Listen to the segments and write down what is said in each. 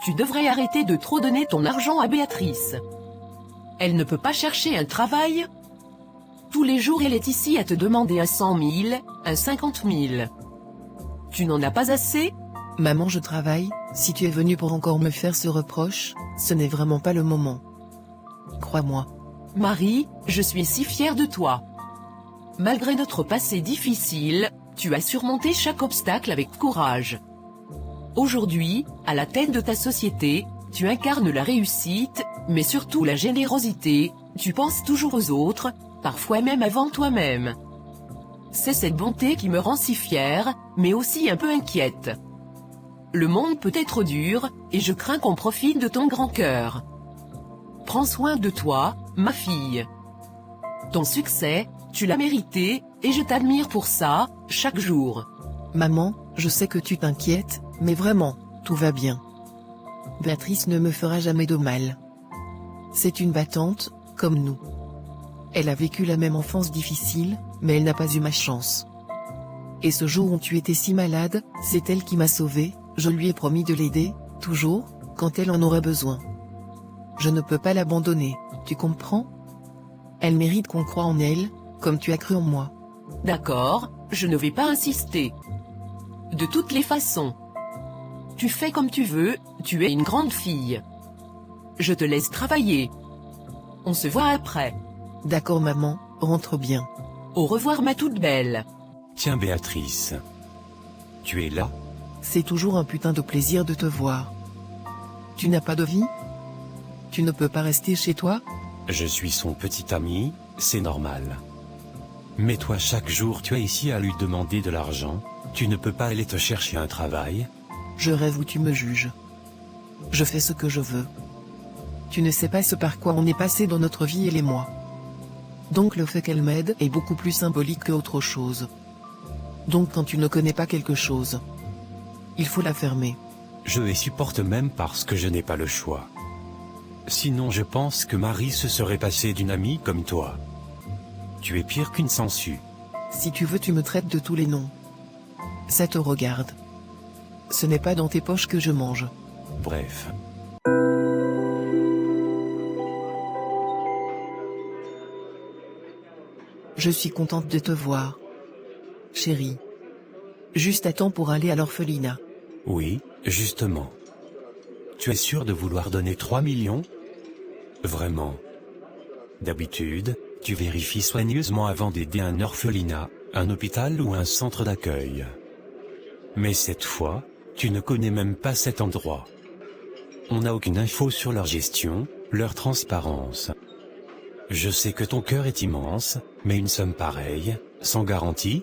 tu devrais arrêter de trop donner ton argent à Béatrice. Elle ne peut pas chercher un travail. Tous les jours elle est ici à te demander un 100 000, un 50 000. Tu n'en as pas assez? Maman, je travaille, si tu es venue pour encore me faire ce reproche, ce n'est vraiment pas le moment. Crois-moi. Marie, je suis si fière de toi. Malgré notre passé difficile, tu as surmonté chaque obstacle avec courage. Aujourd'hui, à la tête de ta société, tu incarnes la réussite, mais surtout la générosité, tu penses toujours aux autres, parfois même avant toi-même. C'est cette bonté qui me rend si fière, mais aussi un peu inquiète. Le monde peut être dur, et je crains qu'on profite de ton grand cœur. Prends soin de toi, ma fille. Ton succès, tu l'as mérité, et je t'admire pour ça, chaque jour. Maman, je sais que tu t'inquiètes, mais vraiment, tout va bien. Béatrice ne me fera jamais de mal. C'est une battante, comme nous. Elle a vécu la même enfance difficile, mais elle n'a pas eu ma chance. Et ce jour où tu étais si malade, c'est elle qui m'a sauvée, je lui ai promis de l'aider, toujours, quand elle en aurait besoin. Je ne peux pas l'abandonner, tu comprends? Elle mérite qu'on croie en elle, comme tu as cru en moi. D'accord, je ne vais pas insister. De toutes les façons. Tu fais comme tu veux, tu es une grande fille. Je te laisse travailler. On se voit après. D'accord maman, rentre bien. Au revoir ma toute belle. Tiens Béatrice. Tu es là? C'est toujours un putain de plaisir de te voir. Tu n'as pas de vie? Tu ne peux pas rester chez toi? Je suis son petit ami, c'est normal. Mais toi chaque jour tu es ici à lui demander de l'argent, tu ne peux pas aller te chercher un travail? Je rêve où tu me juges. Je fais ce que je veux. Tu ne sais pas ce par quoi on est passé dans notre vie elle et moi. Donc le fait qu'elle m'aide est beaucoup plus symbolique que autre chose. Donc quand tu ne connais pas quelque chose, il faut la fermer. Je les supporte même parce que je n'ai pas le choix. Sinon je pense que Marie se serait passée d'une amie comme toi. Tu es pire qu'une sangsue. Si tu veux tu me traites de tous les noms. Ça te regarde. Ce n'est pas dans tes poches que je mange. Bref. Je suis contente de te voir. Chérie. Juste à temps pour aller à l'orphelinat. Oui, justement. Tu es sûr de vouloir donner 3 millions? Vraiment. D'habitude, tu vérifies soigneusement avant d'aider un orphelinat, un hôpital ou un centre d'accueil. Mais cette fois, tu ne connais même pas cet endroit. On n'a aucune info sur leur gestion, leur transparence. Je sais que ton cœur est immense, mais une somme pareille, sans garantie?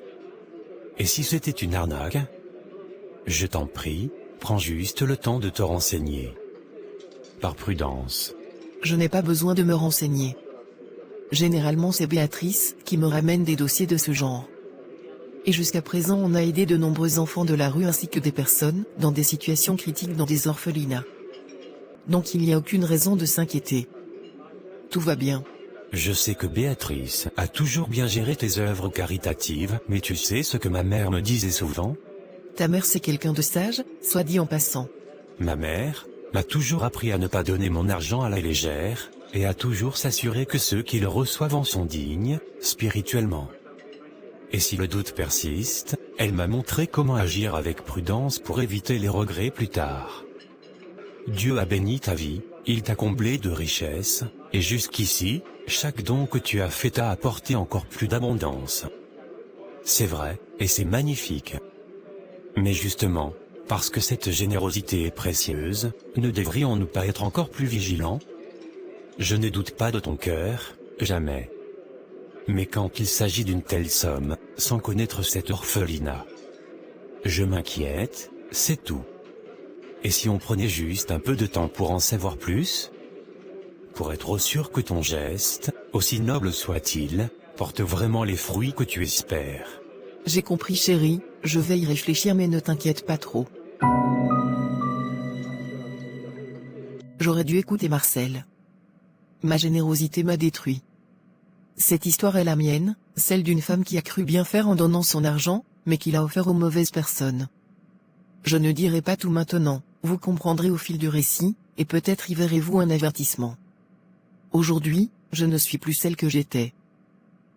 Et si c'était une arnaque? Je t'en prie, prends juste le temps de te renseigner. Par prudence. Je n'ai pas besoin de me renseigner. Généralement c'est Béatrice qui me ramène des dossiers de ce genre. Et jusqu'à présent on a aidé de nombreux enfants de la rue ainsi que des personnes dans des situations critiques dans des orphelinats. Donc il n'y a aucune raison de s'inquiéter. Tout va bien. Je sais que Béatrice a toujours bien géré tes œuvres caritatives, mais tu sais ce que ma mère me disait souvent? Ta mère c'est quelqu'un de sage, soit dit en passant. Ma mère m'a toujours appris à ne pas donner mon argent à la légère, et à toujours s'assurer que ceux qui le reçoivent en sont dignes, spirituellement. Et si le doute persiste, elle m'a montré comment agir avec prudence pour éviter les regrets plus tard. Dieu a béni ta vie, il t'a comblé de richesses, et jusqu'ici, chaque don que tu as fait t'a apporté encore plus d'abondance. C'est vrai, et c'est magnifique. Mais justement, parce que cette générosité est précieuse, ne devrions-nous pas être encore plus vigilants? Je ne doute pas de ton cœur, jamais. Mais quand il s'agit d'une telle somme, sans connaître cet orphelinat, je m'inquiète, c'est tout. Et si on prenait juste un peu de temps pour en savoir plus? Pour être sûr que ton geste, aussi noble soit-il, porte vraiment les fruits que tu espères. J'ai compris chérie, je vais y réfléchir mais ne t'inquiète pas trop. J'aurais dû écouter Marcel. Ma générosité m'a détruit. Cette histoire est la mienne, celle d'une femme qui a cru bien faire en donnant son argent, mais qui l'a offert aux mauvaises personnes. Je ne dirai pas tout maintenant, Vous comprendrez au fil du récit, et peut-être y verrez-vous un avertissement. Aujourd'hui, je ne suis plus celle que j'étais.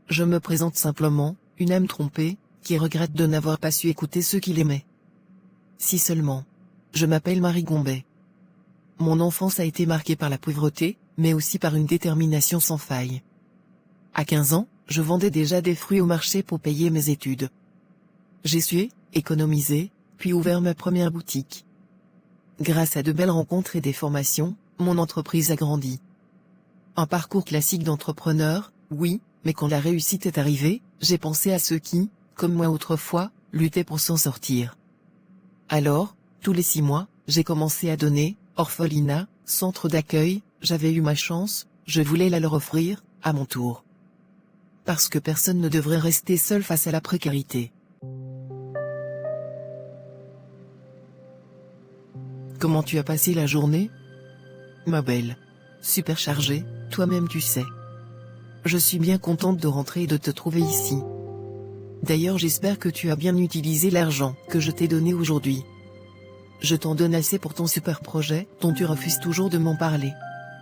Je me présente simplement, une âme trompée, qui regrette de n'avoir pas su écouter ceux qui l'aimaient. Si seulement. Je m'appelle Marie Gombet. Mon enfance a été marquée par la pauvreté, mais aussi par une détermination sans faille. À 15 ans, je vendais déjà des fruits au marché pour payer mes études. J'ai su économiser, puis ouvert ma première boutique. Grâce à de belles rencontres et des formations, mon entreprise a grandi. Un parcours classique d'entrepreneur, oui, mais quand la réussite est arrivée, j'ai pensé à ceux qui, comme moi autrefois, luttaient pour s'en sortir. Alors, tous les 6 mois, j'ai commencé à donner, orphelinat, centre d'accueil, j'avais eu ma chance, je voulais la leur offrir, à mon tour. Parce que personne ne devrait rester seul face à la précarité. Comment tu as passé la journée? Ma belle. Super chargée, toi-même tu sais. Je suis bien contente de rentrer et de te trouver ici. D'ailleurs j'espère que tu as bien utilisé l'argent que je t'ai donné aujourd'hui. Je t'en donne assez pour ton super projet, dont tu refuses toujours de m'en parler.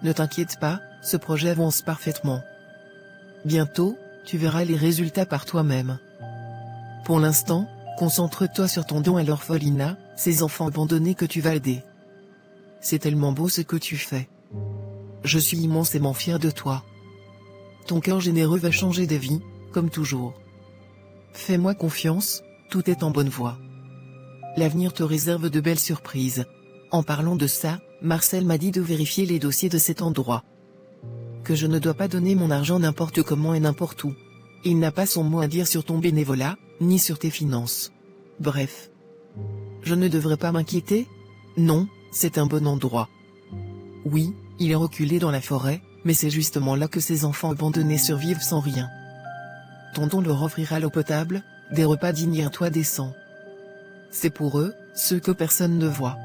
Ne t'inquiète pas, ce projet avance parfaitement. Bientôt, tu verras les résultats par toi-même. Pour l'instant, concentre-toi sur ton don à l'orphelinat, ces enfants abandonnés que tu vas aider. C'est tellement beau ce que tu fais. Je suis immensément fière de toi. Ton cœur généreux va changer des vies, comme toujours. Fais-moi confiance, tout est en bonne voie. L'avenir te réserve de belles surprises. En parlant de ça, Marcel m'a dit de vérifier les dossiers de cet endroit. Que je ne dois pas donner mon argent n'importe comment et n'importe où. Il n'a pas son mot à dire sur ton bénévolat, ni sur tes finances. Bref. Je ne devrais pas m'inquiéter? Non, c'est un bon endroit. Oui, il est reculé dans la forêt, mais c'est justement là que ces enfants abandonnés survivent sans rien. Ton don leur offrira l'eau potable, des repas dignes et un toit décent. C'est pour eux, ceux que personne ne voit.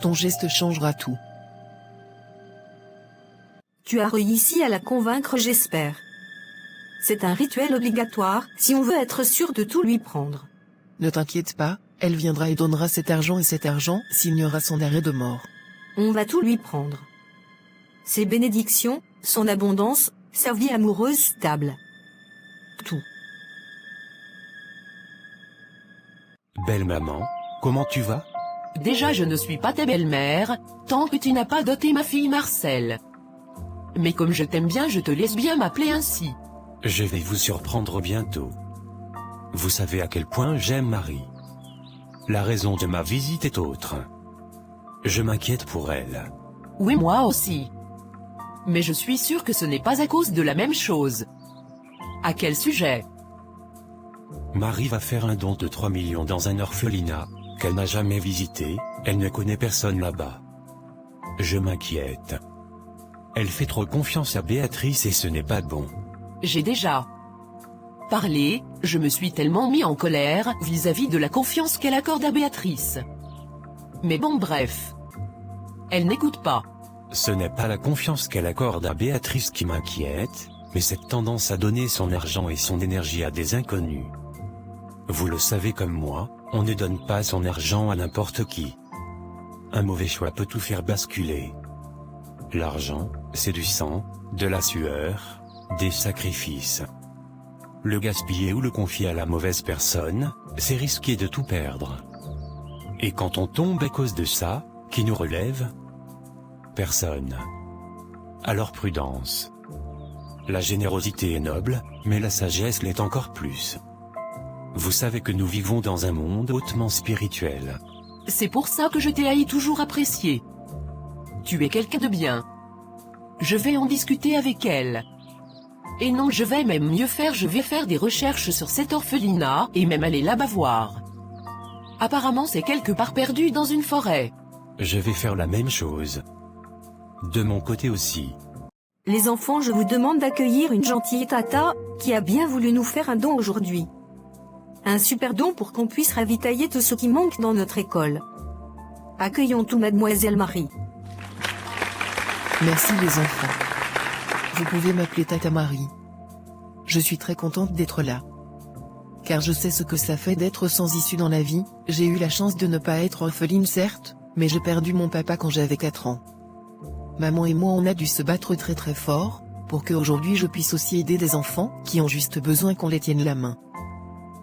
Ton geste changera tout. Tu as réussi à la convaincre, j'espère. C'est un rituel obligatoire, si on veut être sûr de tout lui prendre. Ne t'inquiète pas, elle viendra et donnera cet argent signera son arrêt de mort. On va tout lui prendre. Ses bénédictions, son abondance, sa vie amoureuse stable. Tout. Belle maman, comment tu vas? Déjà je ne suis pas ta belle-mère, tant que tu n'as pas doté ma fille Marcel. Mais comme je t'aime bien, je te laisse bien m'appeler ainsi. Je vais vous surprendre bientôt. Vous savez à quel point j'aime Marie. La raison de ma visite est autre. Je m'inquiète pour elle. Oui, moi aussi. Mais je suis sûre que ce n'est pas à cause de la même chose. À quel sujet? Marie va faire un don de 3 millions dans un orphelinat, qu'elle n'a jamais visité, elle ne connaît personne là-bas. Je m'inquiète. Elle fait trop confiance à Béatrice et ce n'est pas bon. J'ai déjà parlé, je me suis tellement mis en colère vis-à-vis de la confiance qu'elle accorde à Béatrice. Mais bon bref. Elle n'écoute pas. Ce n'est pas la confiance qu'elle accorde à Béatrice qui m'inquiète, mais cette tendance à donner son argent et son énergie à des inconnus. Vous le savez comme moi, on ne donne pas son argent à n'importe qui. Un mauvais choix peut tout faire basculer. L'argent, c'est du sang, de la sueur, des sacrifices. Le gaspiller ou le confier à la mauvaise personne, c'est risquer de tout perdre. Et quand on tombe à cause de ça, qui nous relève? Personne. Alors prudence. La générosité est noble, mais la sagesse l'est encore plus. Vous savez que nous vivons dans un monde hautement spirituel. C'est pour ça que je t'ai haï toujours apprécié. Tu es quelqu'un de bien. Je vais en discuter avec elle. Et non, je vais même mieux faire, je vais faire des recherches sur cet orphelinat, et même aller là-bas voir. Apparemment c'est quelque part perdu dans une forêt. Je vais faire la même chose. De mon côté aussi. Les enfants, je vous demande d'accueillir une gentille tata, qui a bien voulu nous faire un don aujourd'hui. Un super don pour qu'on puisse ravitailler tout ce qui manque dans notre école. Accueillons tout mademoiselle Marie. Merci les enfants. Vous pouvez m'appeler Tata Marie. Je suis très contente d'être là. Car je sais ce que ça fait d'être sans issue dans la vie, j'ai eu la chance de ne pas être orpheline certes, Mais j'ai perdu mon papa quand j'avais 4 ans. Maman et moi on a dû se battre très très fort, pour qu'aujourd'hui je puisse aussi aider des enfants qui ont juste besoin qu'on les tienne la main.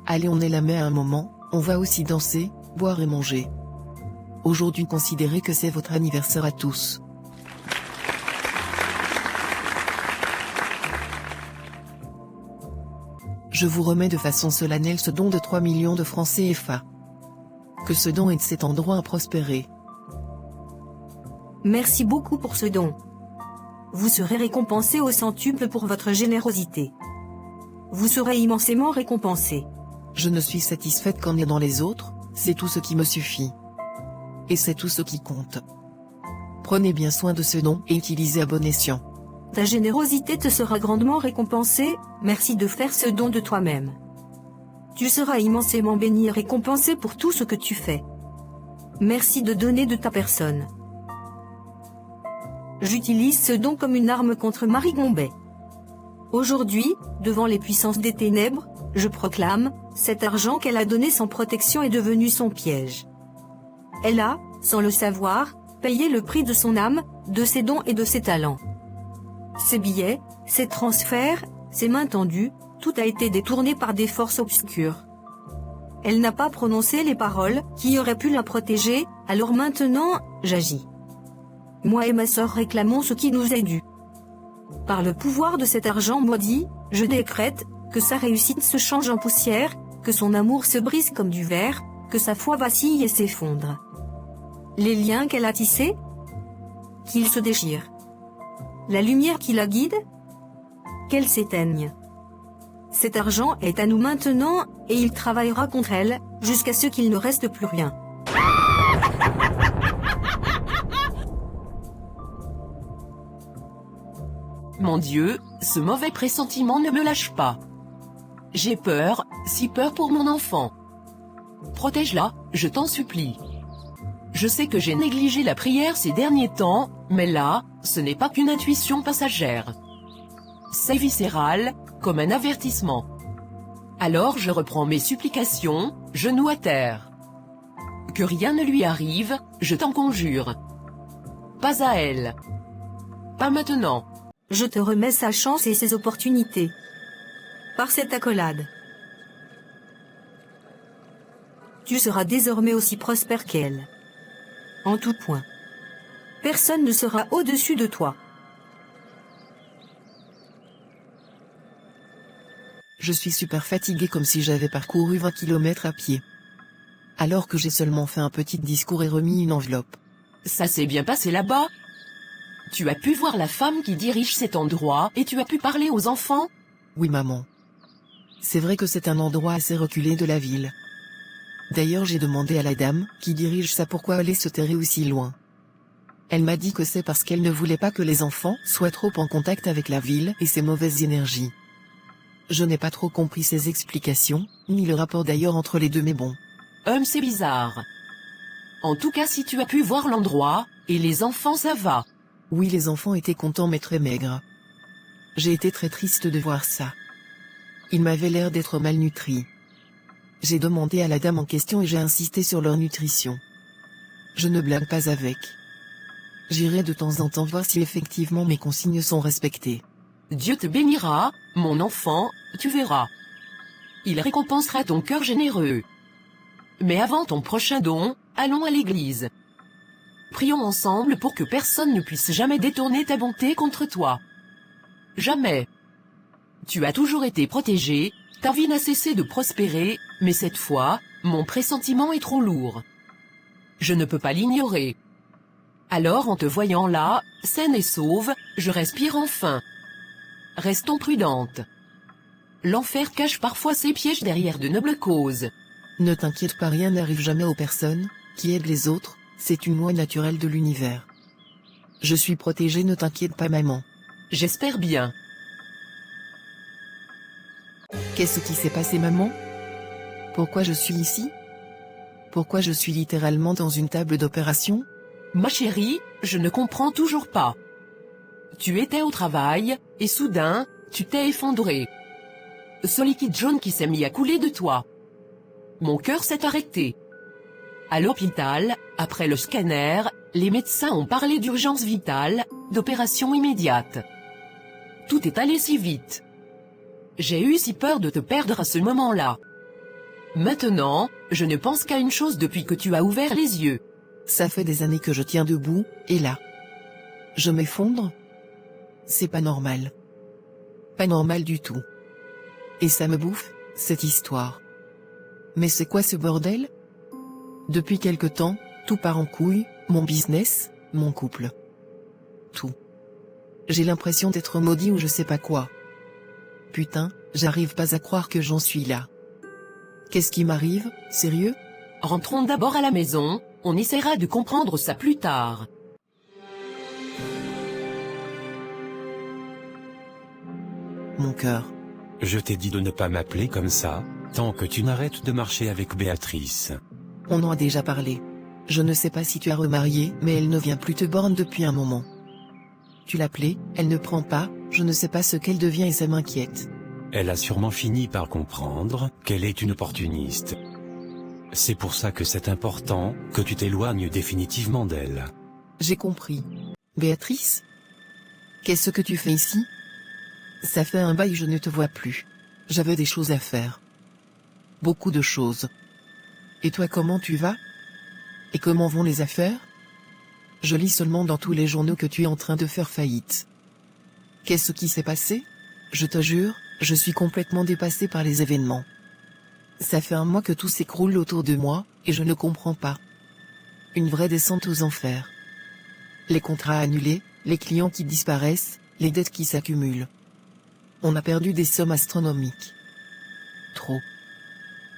Allez, on est la main à un moment, on va aussi danser, boire et manger. Aujourd'hui considérez que c'est votre anniversaire à tous. Je vous remets de façon solennelle ce don de 3 millions de francs CFA. Que ce don aide cet endroit à prospérer. Merci beaucoup pour ce don. Vous serez récompensé au centuple pour votre générosité. Vous serez immensément récompensé. Je ne suis satisfaite qu'en aidant les autres, c'est tout ce qui me suffit. Et c'est tout ce qui compte. Prenez bien soin de ce don et utilisez à bon escient. Ta générosité te sera grandement récompensée, merci de faire ce don de toi-même. Tu seras immensément béni et récompensé pour tout ce que tu fais. Merci de donner de ta personne. J'utilise ce don comme une arme contre Marie Gombet. Aujourd'hui, devant les puissances des ténèbres, je proclame, cet argent qu'elle a donné sans protection est devenu son piège. Elle a, sans le savoir, payé le prix de son âme, de ses dons et de ses talents. Ses billets, ses transferts, ses mains tendues, tout a été détourné par des forces obscures. Elle n'a pas prononcé les paroles qui auraient pu la protéger, alors maintenant, j'agis. Moi et ma sœur réclamons ce qui nous est dû. Par le pouvoir de cet argent maudit, je décrète que sa réussite se change en poussière, que son amour se brise comme du verre, que sa foi vacille et s'effondre. Les liens qu'elle a tissés, qu'ils se déchirent. La lumière qui la guide, qu'elle s'éteigne. Cet argent est à nous maintenant, et il travaillera contre elle, jusqu'à ce qu'il ne reste plus rien. Mon Dieu, ce mauvais pressentiment ne me lâche pas. J'ai peur, si peur pour mon enfant. Protège-la, je t'en supplie. Je sais que j'ai négligé la prière ces derniers temps, mais là, ce n'est pas qu'une intuition passagère. C'est viscéral, comme un avertissement. Alors je reprends mes supplications, genoux à terre. Que rien ne lui arrive, je t'en conjure. Pas à elle. Pas maintenant. Je te remets sa chance et ses opportunités. Par cette accolade. Tu seras désormais aussi prospère qu'elle. En tout point. Personne ne sera au-dessus de toi. Je suis super fatiguée comme si j'avais parcouru 20 km à pied. Alors que j'ai seulement fait un petit discours et remis une enveloppe. Ça s'est bien passé là-bas? Tu as pu voir la femme qui dirige cet endroit et tu as pu parler aux enfants? Oui maman. C'est vrai que c'est un endroit assez reculé de la ville. D'ailleurs j'ai demandé à la dame qui dirige ça pourquoi aller se terrer aussi loin. Elle m'a dit que c'est parce qu'elle ne voulait pas que les enfants soient trop en contact avec la ville et ses mauvaises énergies. Je n'ai pas trop compris ses explications, ni le rapport d'ailleurs entre les deux mais bon. C'est bizarre. En tout cas si tu as pu voir l'endroit, et les enfants ça va. Oui les enfants étaient contents mais très maigres. J'ai été très triste de voir ça. Ils m'avaient l'air d'être malnutris. J'ai demandé à la dame en question et j'ai insisté sur leur nutrition. Je ne blague pas avec. J'irai de temps en temps voir si effectivement mes consignes sont respectées. Dieu te bénira, mon enfant, tu verras. Il récompensera ton cœur généreux. Mais avant ton prochain don, allons à l'église. Prions ensemble pour que personne ne puisse jamais détourner ta bonté contre toi. Jamais. Tu as toujours été protégé, ta vie n'a cessé de prospérer, mais cette fois, mon pressentiment est trop lourd. Je ne peux pas l'ignorer. Alors en te voyant là, saine et sauve, je respire enfin. Restons prudentes. L'enfer cache parfois ses pièges derrière de nobles causes. Ne t'inquiète pas, rien n'arrive jamais aux personnes qui aident les autres, c'est une loi naturelle de l'univers. Je suis protégée, ne t'inquiète pas maman. J'espère bien. Qu'est-ce qui s'est passé maman? Pourquoi je suis ici? Pourquoi je suis littéralement dans une table d'opération? Ma chérie, je ne comprends toujours pas. Tu étais au travail, et soudain, tu t'es effondré. Ce liquide jaune qui s'est mis à couler de toi. Mon cœur s'est arrêté. À l'hôpital, après le scanner, les médecins ont parlé d'urgence vitale, d'opération immédiate. Tout est allé si vite. J'ai eu si peur de te perdre à ce moment-là. Maintenant, je ne pense qu'à une chose depuis que tu as ouvert les yeux. Ça fait des années que je tiens debout, et là, je m'effondre? C'est pas normal. Pas normal du tout. Et ça me bouffe, cette histoire. Mais c'est quoi ce bordel? Depuis quelque temps, tout part en couille, mon business, mon couple. Tout. J'ai l'impression d'être maudit ou je sais pas quoi. Putain, j'arrive pas à croire que j'en suis là. Qu'est-ce qui m'arrive, sérieux? Rentrons d'abord à la maison, on essaiera de comprendre ça plus tard. Mon cœur. Je t'ai dit de ne pas m'appeler comme ça, tant que tu n'arrêtes de marcher avec Béatrice. On en a déjà parlé. Je ne sais pas si tu as remarié, mais elle ne vient plus te borne depuis un moment. Tu l'appelais, elle ne prend pas, je ne sais pas ce qu'elle devient et ça m'inquiète. Elle a sûrement fini par comprendre qu'elle est une opportuniste. C'est pour ça que c'est important que tu t'éloignes définitivement d'elle. J'ai compris. Béatrice? Qu'est-ce que tu fais ici? Ça fait un bail je ne te vois plus. J'avais des choses à faire. Beaucoup de choses. Et toi comment tu vas? Et comment vont les affaires? Je lis seulement dans tous les journaux que tu es en train de faire faillite. Qu'est-ce qui s'est passé? Je te jure, je suis complètement dépassée par les événements. Ça fait un mois que tout s'écroule autour de moi, et je ne comprends pas. Une vraie descente aux enfers. Les contrats annulés, les clients qui disparaissent, les dettes qui s'accumulent. On a perdu des sommes astronomiques. Trop.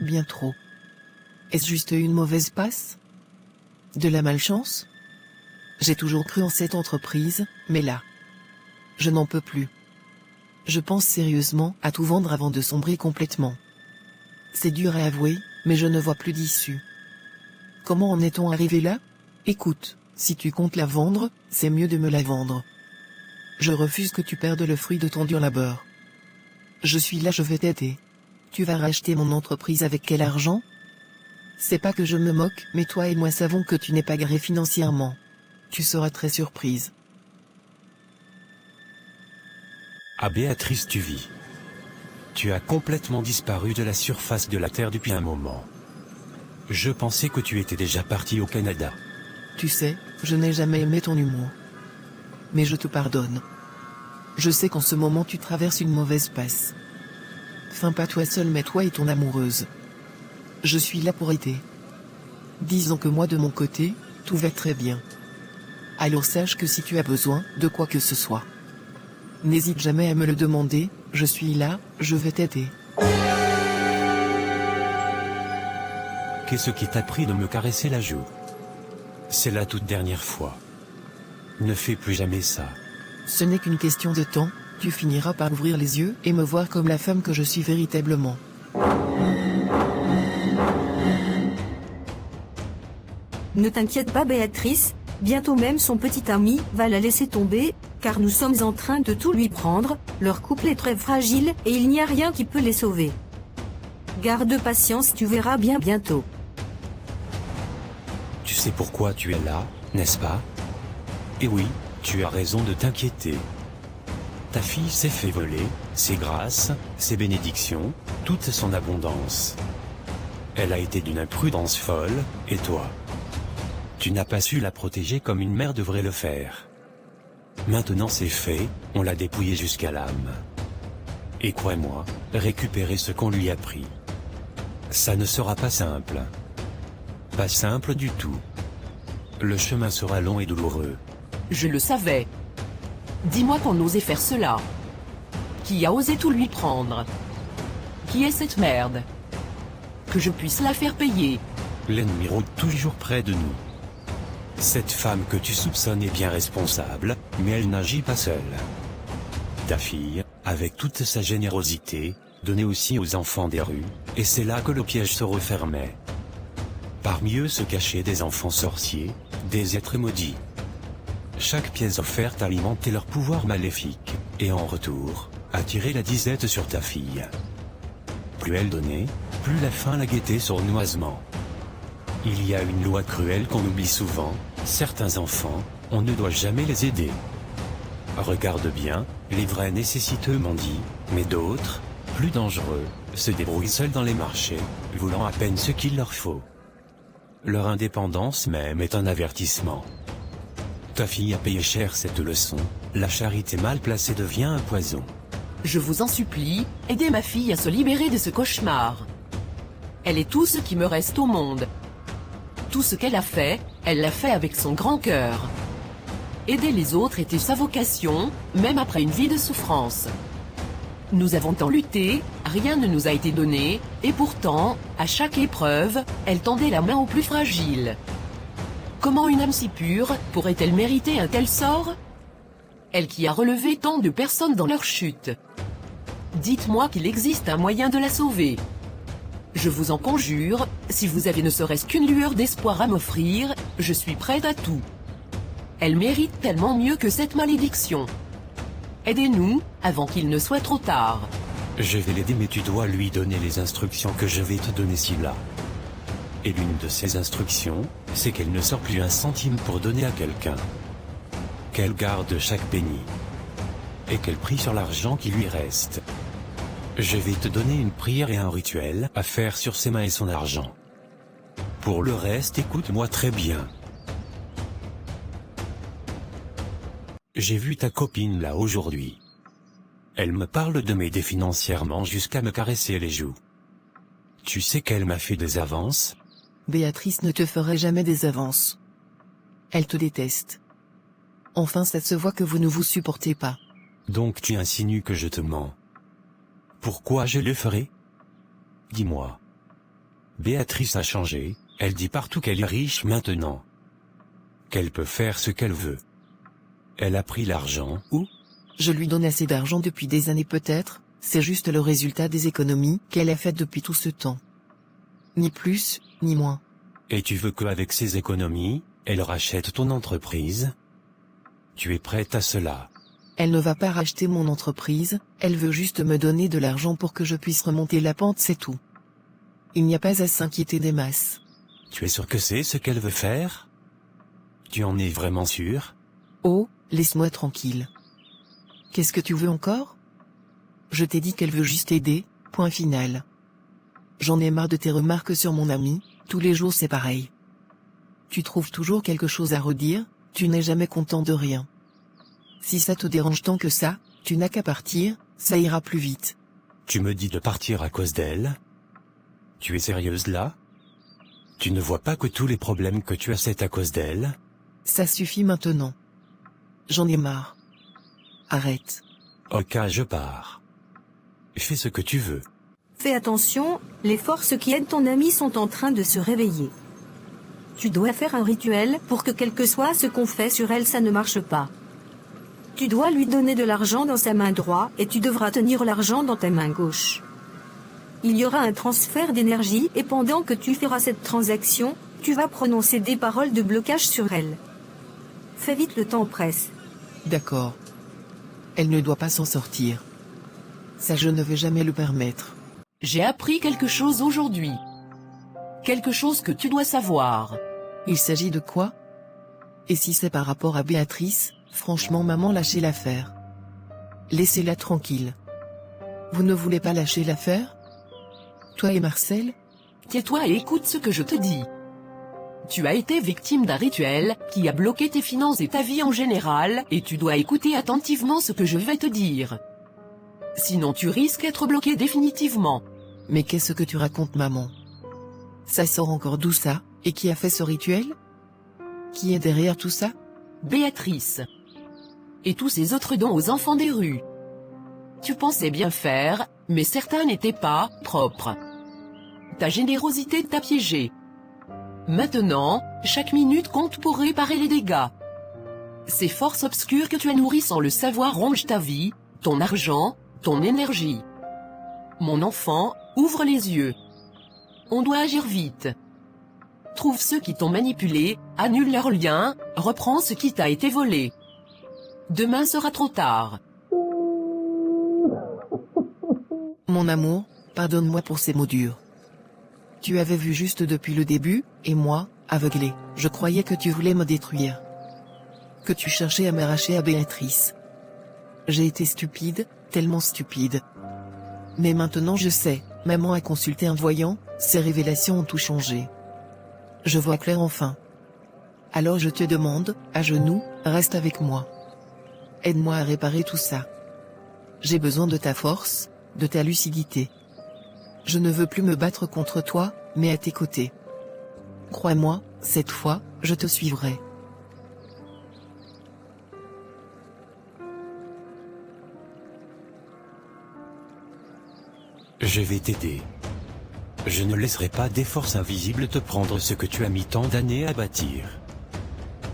Bien trop. Est-ce juste une mauvaise passe? De la malchance? J'ai toujours cru en cette entreprise, mais là, je n'en peux plus. Je pense sérieusement à tout vendre avant de sombrer complètement. C'est dur à avouer, mais je ne vois plus d'issue. Comment en est-on arrivé là? Écoute, si tu comptes la vendre, c'est mieux de me la vendre. Je refuse que tu perdes le fruit de ton dur labeur. Je suis là, je vais t'aider. Tu vas racheter mon entreprise avec quel argent? C'est pas que je me moque, mais toi et moi savons que tu n'es pas garé financièrement. Tu seras très surprise. Ah Béatrice, tu vis. Tu as complètement disparu de la surface de la Terre depuis un moment. Je pensais que tu étais déjà parti au Canada. Tu sais, je n'ai jamais aimé ton humour. Mais je te pardonne. Je sais qu'en ce moment tu traverses une mauvaise passe. Enfin pas toi seul mais toi et ton amoureuse. Je suis là pour aider. Disons que moi de mon côté, tout va très bien. Alors sache que si tu as besoin de quoi que ce soit, n'hésite jamais à me le demander, je suis là, je vais t'aider. Qu'est-ce qui t'a pris de me caresser la joue? C'est la toute dernière fois. Ne fais plus jamais ça. Ce n'est qu'une question de temps, tu finiras par ouvrir les yeux et me voir comme la femme que je suis véritablement. Ne t'inquiète pas Béatrice, bientôt même son petit ami va la laisser tomber, car nous sommes en train de tout lui prendre, leur couple est très fragile et il n'y a rien qui peut les sauver. Garde patience, tu verras bien bientôt. Tu sais pourquoi tu es là, n'est-ce pas? Et oui, tu as raison de t'inquiéter. Ta fille s'est fait voler, ses grâces, ses bénédictions, toute son abondance. Elle a été d'une imprudence folle, et toi? Tu n'as pas su la protéger comme une mère devrait le faire. Maintenant c'est fait, on l'a dépouillée jusqu'à l'âme. Et crois-moi, récupérer ce qu'on lui a pris. Ça ne sera pas simple. Pas simple du tout. Le chemin sera long et douloureux. Je le savais. Dis-moi qu'on osait faire cela. Qui a osé tout lui prendre? Qui est cette merde? Que je puisse la faire payer. L'ennemi rôde toujours près de nous. Cette femme que tu soupçonnes est bien responsable, mais elle n'agit pas seule. Ta fille, avec toute sa générosité, donnait aussi aux enfants des rues, et c'est là que le piège se refermait. Parmi eux se cachaient des enfants sorciers, des êtres maudits. Chaque pièce offerte alimentait leur pouvoir maléfique, et en retour, attirait la disette sur ta fille. Plus elle donnait, plus la faim la guettait sournoisement. Il y a une loi cruelle qu'on oublie souvent, certains enfants, on ne doit jamais les aider. Regarde bien, les vrais nécessiteux m'ont dit, mais d'autres, plus dangereux, se débrouillent seuls dans les marchés, voulant à peine ce qu'il leur faut. Leur indépendance même est un avertissement. Ta fille a payé cher cette leçon, la charité mal placée devient un poison. Je vous en supplie, aidez ma fille à se libérer de ce cauchemar. Elle est tout ce qui me reste au monde. Tout ce qu'elle a fait, elle l'a fait avec son grand cœur. Aider les autres était sa vocation, même après une vie de souffrance. Nous avons tant lutté, rien ne nous a été donné, et pourtant, à chaque épreuve, elle tendait la main aux plus fragiles. Comment une âme si pure pourrait-elle mériter un tel sort? Elle qui a relevé tant de personnes dans leur chute. Dites-moi qu'il existe un moyen de la sauver. Je vous en conjure, si vous avez ne serait-ce qu'une lueur d'espoir à m'offrir, je suis prête à tout. Elle mérite tellement mieux que cette malédiction. Aidez-nous, avant qu'il ne soit trop tard. Je vais l'aider mais tu dois lui donner les instructions que je vais te donner Scylla. Et l'une de ces instructions, c'est qu'elle ne sort plus un centime pour donner à quelqu'un. Qu'elle garde chaque penny. Et qu'elle prie sur l'argent qui lui reste. Je vais te donner une prière et un rituel à faire sur ses mains et son argent. Pour le reste, écoute-moi très bien. J'ai vu ta copine là aujourd'hui. Elle me parle de m'aider financièrement jusqu'à me caresser les joues. Tu sais qu'elle m'a fait des avances? Béatrice ne te ferait jamais des avances. Elle te déteste. Enfin, ça se voit que vous ne vous supportez pas. Donc tu insinues que je te mens. Pourquoi je le ferais? Dis-moi. Béatrice a changé, elle dit partout qu'elle est riche maintenant. Qu'elle peut faire ce qu'elle veut. Elle a pris l'argent où? Je lui donne assez d'argent depuis des années peut-être, c'est juste le résultat des économies qu'elle a faites depuis tout ce temps. Ni plus, ni moins. Et tu veux qu'avec ces économies, elle rachète ton entreprise? Tu es prête à cela? Elle ne va pas racheter mon entreprise, elle veut juste me donner de l'argent pour que je puisse remonter la pente, c'est tout. Il n'y a pas à s'inquiéter des masses. Tu es sûr que c'est ce qu'elle veut faire? Tu en es vraiment sûr? Oh, laisse-moi tranquille. Qu'est-ce que tu veux encore? Je t'ai dit qu'elle veut juste aider, point final. J'en ai marre de tes remarques sur mon ami, tous les jours c'est pareil. Tu trouves toujours quelque chose à redire, tu n'es jamais content de rien. Si ça te dérange tant que ça, tu n'as qu'à partir, ça ira plus vite. Tu me dis de partir à cause d'elle? Tu es sérieuse là? Tu ne vois pas que tous les problèmes que tu as c'est à cause d'elle? Ça suffit maintenant. J'en ai marre. Arrête. Ok, je pars. Fais ce que tu veux. Fais attention, les forces qui aident ton ami sont en train de se réveiller. Tu dois faire un rituel pour que quel que soit ce qu'on fait sur elle, ça ne marche pas. Tu dois lui donner de l'argent dans sa main droite et tu devras tenir l'argent dans ta main gauche. Il y aura un transfert d'énergie et pendant que tu feras cette transaction, tu vas prononcer des paroles de blocage sur elle. Fais vite, le temps presse. D'accord. Elle ne doit pas s'en sortir. Ça, je ne vais jamais le permettre. J'ai appris quelque chose aujourd'hui. Quelque chose que tu dois savoir. Il s'agit de quoi? Et si c'est par rapport à Béatrice, franchement maman, lâchez l'affaire. Laissez-la tranquille. Vous ne voulez pas lâcher l'affaire? Toi et Marcel? Tais-toi et écoute ce que je te dis. Tu as été victime d'un rituel qui a bloqué tes finances et ta vie en général, et tu dois écouter attentivement ce que je vais te dire. Sinon tu risques d'être bloqué définitivement. Mais qu'est-ce que tu racontes, maman? Ça sort encore d'où ça? Et qui a fait ce rituel? Qui est derrière tout ça? Béatrice. Et tous ces autres dons aux enfants des rues. Tu pensais bien faire, mais certains n'étaient pas propres. Ta générosité t'a piégé. Maintenant, chaque minute compte pour réparer les dégâts. Ces forces obscures que tu as nourries sans le savoir rongent ta vie, ton argent, ton énergie. Mon enfant, ouvre les yeux. On doit agir vite. Trouve ceux qui t'ont manipulé, annule leurs liens, reprends ce qui t'a été volé. Demain sera trop tard. Mon amour, pardonne-moi pour ces mots durs. Tu avais vu juste depuis le début, et moi, aveuglé, je croyais que tu voulais me détruire. Que tu cherchais à m'arracher à Béatrice. J'ai été stupide, tellement stupide. Mais maintenant je sais, maman a consulté un voyant, ses révélations ont tout changé. Je vois clair enfin. Alors je te demande, à genoux, reste avec moi. Aide-moi à réparer tout ça. J'ai besoin de ta force, de ta lucidité. Je ne veux plus me battre contre toi, mais à tes côtés. Crois-moi, cette fois, je te suivrai. Je vais t'aider. Je ne laisserai pas des forces invisibles te prendre ce que tu as mis tant d'années à bâtir.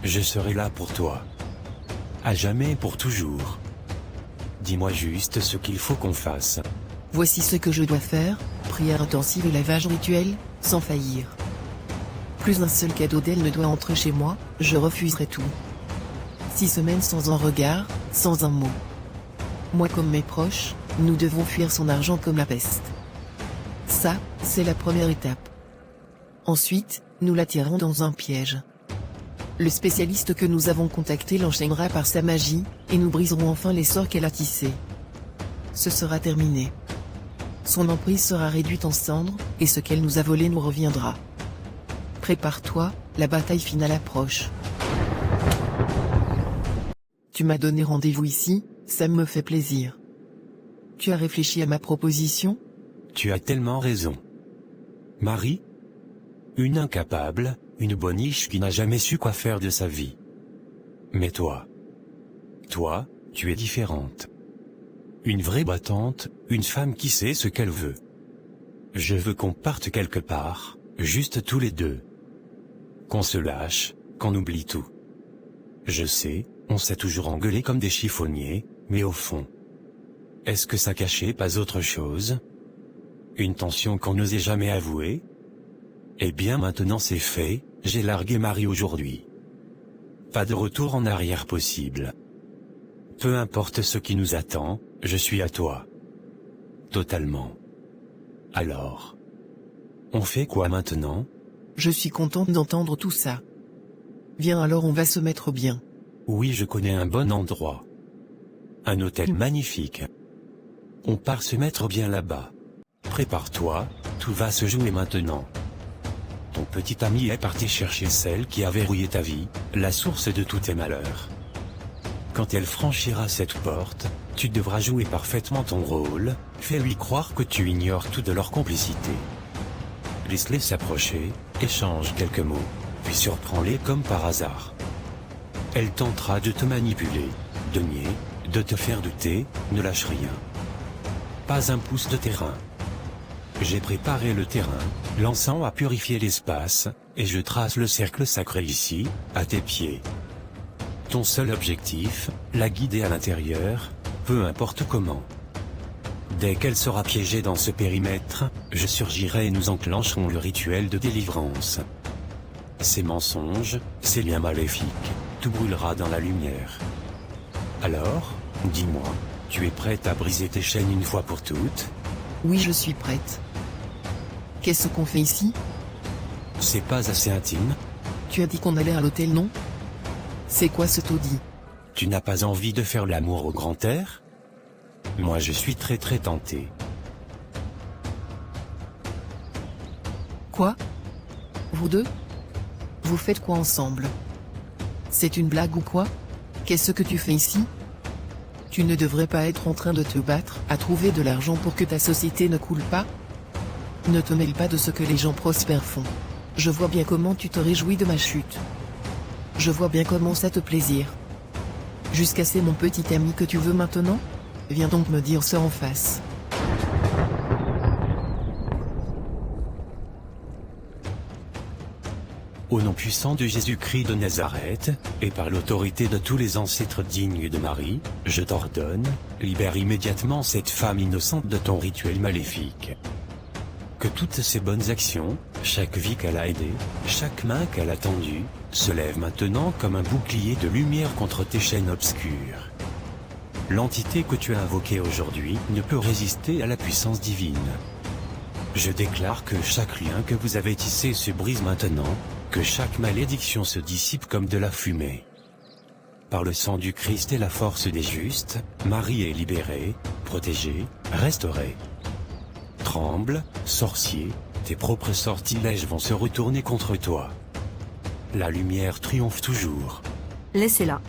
Je serai là pour toi. À jamais et pour toujours. Dis-moi juste ce qu'il faut qu'on fasse. Voici ce que je dois faire, prière intensive et lavage rituel, sans faillir. Plus un seul cadeau d'elle ne doit entrer chez moi, je refuserai tout. 6 semaines sans un regard, sans un mot. Moi comme mes proches, nous devons fuir son argent comme la peste. Ça, c'est la première étape. Ensuite, nous l'attirerons dans un piège. Le spécialiste que nous avons contacté l'enchaînera par sa magie, et nous briserons enfin les sorts qu'elle a tissés. Ce sera terminé. Son emprise sera réduite en cendres, et ce qu'elle nous a volé nous reviendra. Prépare-toi, la bataille finale approche. Tu m'as donné rendez-vous ici, ça me fait plaisir. Tu as réfléchi à ma proposition ? Tu as tellement raison. Marie ? Une incapable, une boniche qui n'a jamais su quoi faire de sa vie. Mais toi, tu es différente. Une vraie battante, une femme qui sait ce qu'elle veut. Je veux qu'on parte quelque part, juste tous les deux. Qu'on se lâche, qu'on oublie tout. Je sais, on s'est toujours engueulé comme des chiffonniers, mais au fond, est-ce que ça cachait pas autre chose ? Une tension qu'on n'osait jamais avouer ? Eh bien maintenant c'est fait, j'ai largué Marie aujourd'hui. Pas de retour en arrière possible. Peu importe ce qui nous attend, je suis à toi. Totalement. Alors, on fait quoi maintenant ? Je suis contente d'entendre tout ça. Viens alors on va se mettre bien. Oui, je connais un bon endroit. Un hôtel magnifique. On part se mettre bien là-bas. Prépare-toi, tout va se jouer maintenant. Ton petit ami est parti chercher celle qui a verrouillé ta vie, la source de tous tes malheurs. Quand elle franchira cette porte, tu devras jouer parfaitement ton rôle, fais-lui croire que tu ignores tout de leur complicité. Laisse-les s'approcher, échange quelques mots, puis surprends-les comme par hasard. Elle tentera de te manipuler, de nier, de te faire douter, ne lâche rien. Pas un pouce de terrain. J'ai préparé le terrain, l'encens a purifié l'espace, et je trace le cercle sacré ici, à tes pieds. Ton seul objectif, la guider à l'intérieur, peu importe comment. Dès qu'elle sera piégée dans ce périmètre, je surgirai et nous enclencherons le rituel de délivrance. Ces mensonges, ces liens maléfiques, tout brûlera dans la lumière. Alors, dis-moi, tu es prête à briser tes chaînes une fois pour toutes ? Oui, je suis prête. Qu'est-ce qu'on fait ici ? C'est pas assez intime ? Tu as dit qu'on allait à l'hôtel, non ? C'est quoi ce taudis ? Tu n'as pas envie de faire l'amour au grand air ? Moi je suis très tenté. Quoi ? Vous deux ? Vous faites quoi ensemble ? C'est une blague ou quoi ? Qu'est-ce que tu fais ici ? Tu ne devrais pas être en train de te battre à trouver de l'argent pour que ta société ne coule pas ? Ne te mêle pas de ce que les gens prospères font. Je vois bien comment tu te réjouis de ma chute. Je vois bien comment ça te plaisir. Jusqu'à c'est mon petit ami que tu veux maintenant ? Viens donc me dire ça en face. Au nom puissant de Jésus-Christ de Nazareth, et par l'autorité de tous les ancêtres dignes de Marie, je t'ordonne, libère immédiatement cette femme innocente de ton rituel maléfique. Que toutes ces bonnes actions, chaque vie qu'elle a aidée, chaque main qu'elle a tendue, se lève maintenant comme un bouclier de lumière contre tes chaînes obscures. L'entité que tu as invoquée aujourd'hui ne peut résister à la puissance divine. Je déclare que chaque lien que vous avez tissé se brise maintenant, que chaque malédiction se dissipe comme de la fumée. Par le sang du Christ et la force des justes, Marie est libérée, protégée, restaurée. Tremble, sorcier, tes propres sortilèges vont se retourner contre toi. La lumière triomphe toujours. Laissez-la.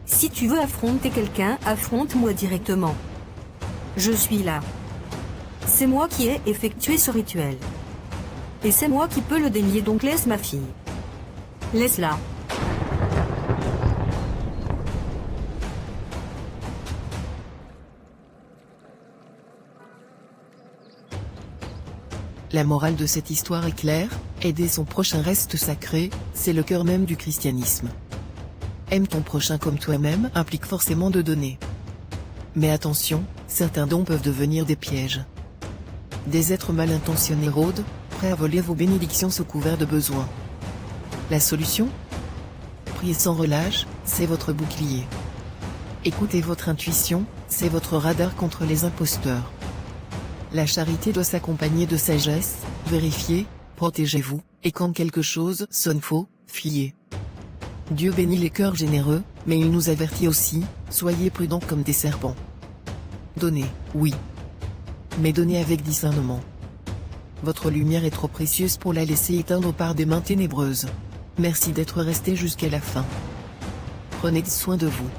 Si tu veux affronter quelqu'un, affronte-moi directement. Je suis là. C'est moi qui ai effectué ce rituel. Et c'est moi qui peux le dénier, donc laisse ma fille. Laisse-la. La morale de cette histoire est claire, aider son prochain reste sacré, c'est le cœur même du christianisme. Aime ton prochain comme toi-même implique forcément de donner. Mais attention, certains dons peuvent devenir des pièges. Des êtres mal intentionnés rôdent, prêts à voler vos bénédictions sous couvert de besoins. La solution ? Priez sans relâche, c'est votre bouclier. Écoutez votre intuition, c'est votre radar contre les imposteurs. La charité doit s'accompagner de sagesse, vérifiez, protégez-vous, et quand quelque chose sonne faux, fuyez. Dieu bénit les cœurs généreux, mais il nous avertit aussi, soyez prudents comme des serpents. Donnez, oui. Mais donnez avec discernement. Votre lumière est trop précieuse pour la laisser éteindre par des mains ténébreuses. Merci d'être resté jusqu'à la fin. Prenez soin de vous.